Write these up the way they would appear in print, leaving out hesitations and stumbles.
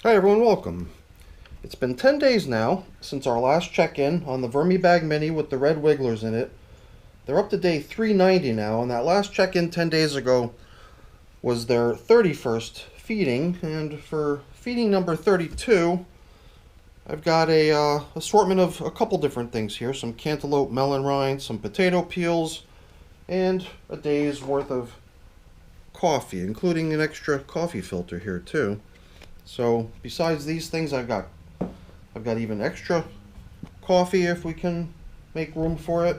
Hi everyone, welcome. It's been 10 days now since our last check-in on the VermiBag Mini with the red wigglers in it. They're up to day 390 now, and that last check-in 10 days ago was their 31st feeding, and for feeding number 32, I've got a assortment of a couple different things here. Some cantaloupe melon rinds, some potato peels, and a day's worth of coffee, including an extra coffee filter here too. So besides these things, I've got even extra coffee if we can make room for it.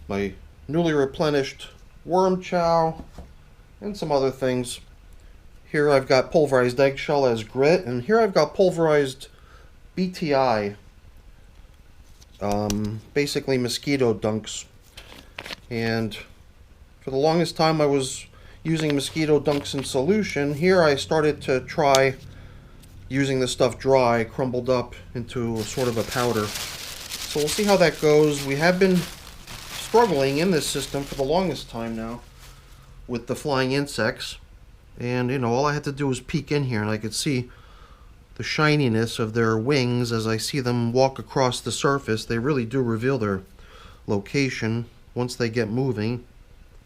My newly replenished worm chow and some other things. Here I've got pulverized eggshell as grit, and here I've got pulverized BTI, basically Mosquito Dunks. And for the longest time I was using Mosquito Dunks in solution. Here I started to try using the stuff dry, crumbled up into sort of a powder. So we'll see how that goes. We have been struggling in this system for the longest time now with the flying insects. And all I had to do was peek in here and I could see the shininess of their wings as I see them walk across the surface. They really do reveal their location once they get moving,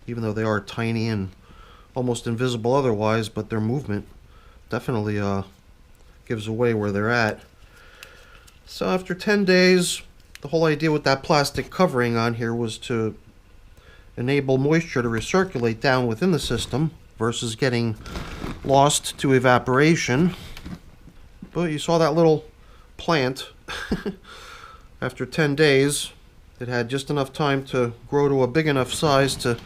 even though they are tiny and almost invisible otherwise, but their movement definitely gives away where they're at. So after 10 days, the whole idea with that plastic covering on here was to enable moisture to recirculate down within the system versus getting lost to evaporation. But you saw that little plant. After 10 days, it had just enough time to grow to a big enough size to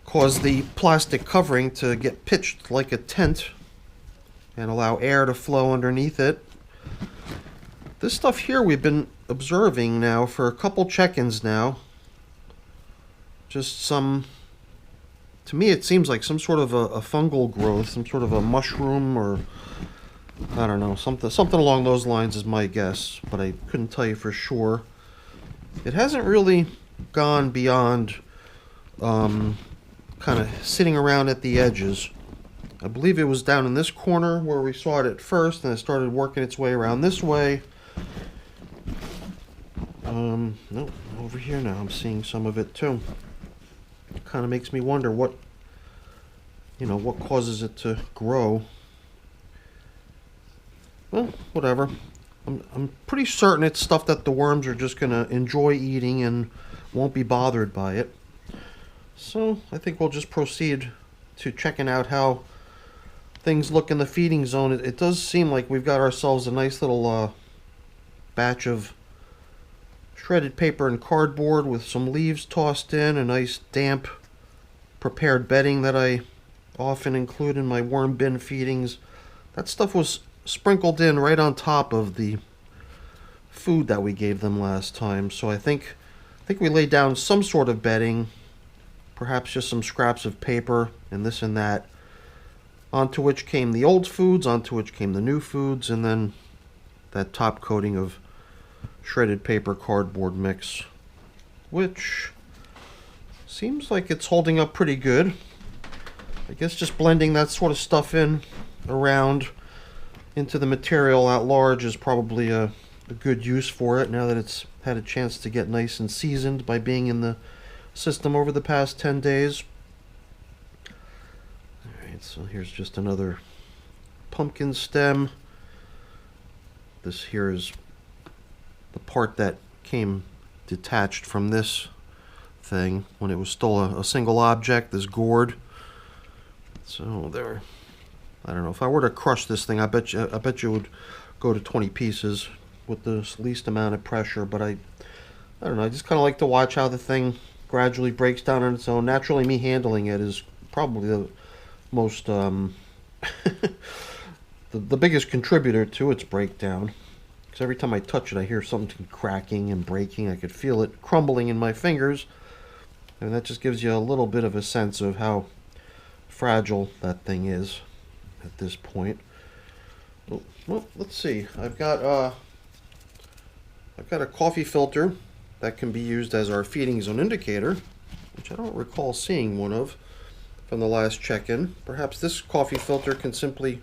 cause the plastic covering to get pitched like a tent and allow air to flow underneath it. This stuff here we've been observing now for a couple check-ins now. Just some, to me it seems like some sort of a fungal growth, some sort of a mushroom, or I don't know, something along those lines is my guess, but I couldn't tell you for sure. It hasn't really gone beyond kind of sitting around at the edges. I believe it was down in this corner where we saw it at first, and it started working its way around this way. No, over here now I'm seeing some of it too. It kind of makes me wonder what causes it to grow. Well, whatever. I'm pretty certain it's stuff that the worms are just going to enjoy eating and won't be bothered by it. So I think we'll just proceed to checking out how things look in the feeding zone. It does seem like we've got ourselves a nice little batch of shredded paper and cardboard with some leaves tossed in, a nice damp prepared bedding that I often include in my worm bin feedings. That stuff was sprinkled in right on top of the food that we gave them last time. So I think we laid down some sort of bedding, perhaps just some scraps of paper and this and that, onto which came the old foods, onto which came the new foods, and then that top coating of shredded paper cardboard mix, which seems like it's holding up pretty good. I guess just blending that sort of stuff in around into the material at large is probably a good use for it now that it's had a chance to get nice and seasoned by being in the system over the past 10 days. Alright, so here's just another pumpkin stem. This here is the part that came detached from this thing when it was still a single object, this gourd. So there, I don't know, if I were to crush this thing, I bet you it would go to 20 pieces with the least amount of pressure, but I don't know, I just kind of like to watch how the thing gradually breaks down on its own. Naturally, me handling it is probably the most the biggest contributor to its breakdown, because every time I touch it I hear something cracking and breaking. I could feel it crumbling in my fingers, and that just gives you a little bit of a sense of how fragile that thing is at this point. Well, let's see. I've got a coffee filter that can be used as our feeding zone indicator, which I don't recall seeing one of from the last check-in. Perhaps this coffee filter can simply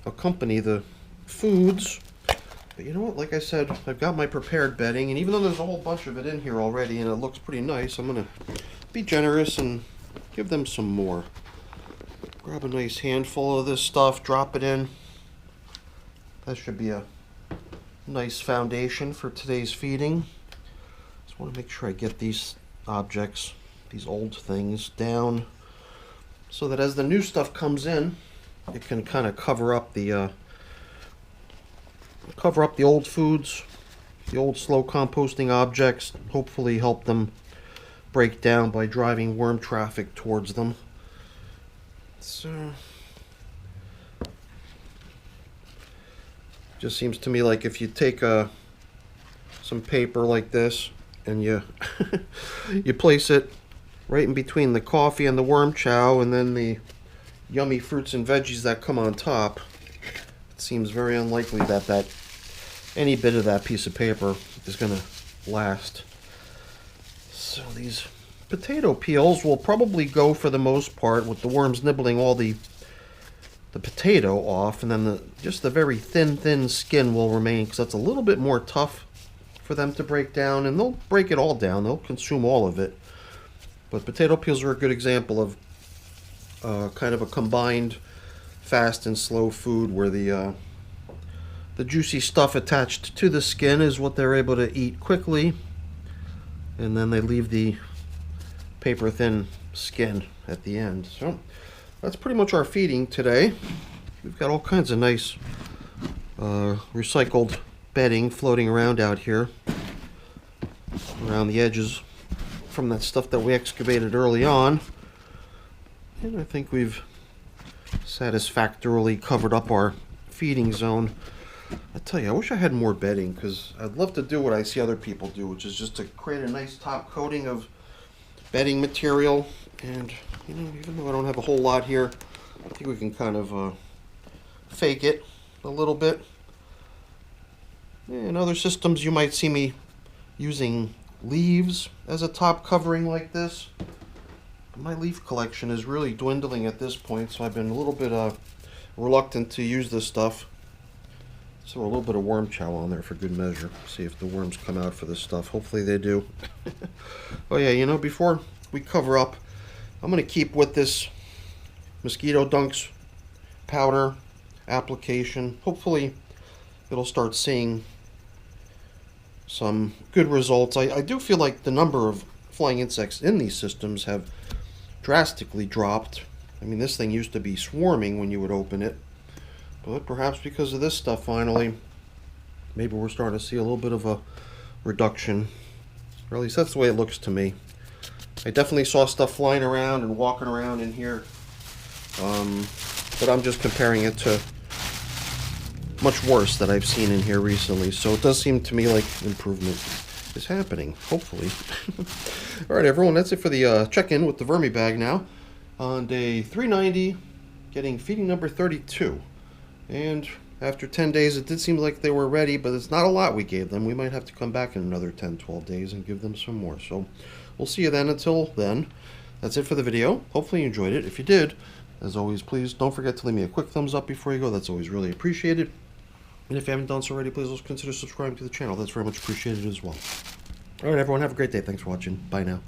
accompany the foods. But you know what, like I said, I've got my prepared bedding, and even though there's a whole bunch of it in here already and it looks pretty nice, I'm gonna be generous and give them some more. Grab a nice handful of this stuff, drop it in. That should be a nice foundation for today's feeding. Just want to make sure I get these objects, these old things, down so that as the new stuff comes in, it can kind of cover up the old foods, the old slow composting objects, hopefully help them break down by driving worm traffic towards them. So just seems to me like if you take some paper like this and you you place it right in between the coffee and the worm chow and then the yummy fruits and veggies that come on top, it seems very unlikely that any bit of that piece of paper is going to last. So these potato peels will probably go for the most part with the worms nibbling all the potato off, and then just the very thin skin will remain because that's a little bit more tough for them to break down, and they'll break it all down. They'll consume all of it. But potato peels are a good example of kind of a combined fast and slow food where the juicy stuff attached to the skin is what they're able to eat quickly, and then they leave the paper thin skin at the end. So that's pretty much our feeding today. We've got all kinds of nice recycled bedding floating around out here around the edges from that stuff that we excavated early on, and I think we've satisfactorily covered up our feeding zone. I tell you, I wish I had more bedding because I'd love to do what I see other people do, which is just to create a nice top coating of bedding material. And you know, even though I don't have a whole lot here, I think we can kind of fake it a little bit. In other systems, you might see me using leaves as a top covering like this. My leaf collection is really dwindling at this point, so I've been a little bit reluctant to use this stuff. So a little bit of worm chow on there for good measure. See if the worms come out for this stuff. Hopefully they do. Oh yeah, you know, before we cover up, I'm going to keep with this Mosquito Dunks powder application. Hopefully it'll start seeing some good results. I do feel like the number of flying insects in these systems have drastically dropped. I mean, this thing used to be swarming when you would open it, but perhaps because of this stuff finally, maybe we're starting to see a little bit of a reduction, or at least that's the way it looks to me. I definitely saw stuff flying around and walking around in here, but I'm just comparing it to much worse that I've seen in here recently, so it does seem to me like improvement is happening, hopefully. Alright everyone, that's it for the check-in with the VermiBag now. On day 390, getting feeding number 32. And after 10 days, it did seem like they were ready, but it's not a lot we gave them. We might have to come back in another 10-12 days and give them some more. So we'll see you then. Until then, that's it for the video. Hopefully you enjoyed it. If you did, as always, please don't forget to leave me a quick thumbs up before you go. That's always really appreciated. And if you haven't done so already, please also consider subscribing to the channel. That's very much appreciated as well. Alright everyone, have a great day. Thanks for watching. Bye now.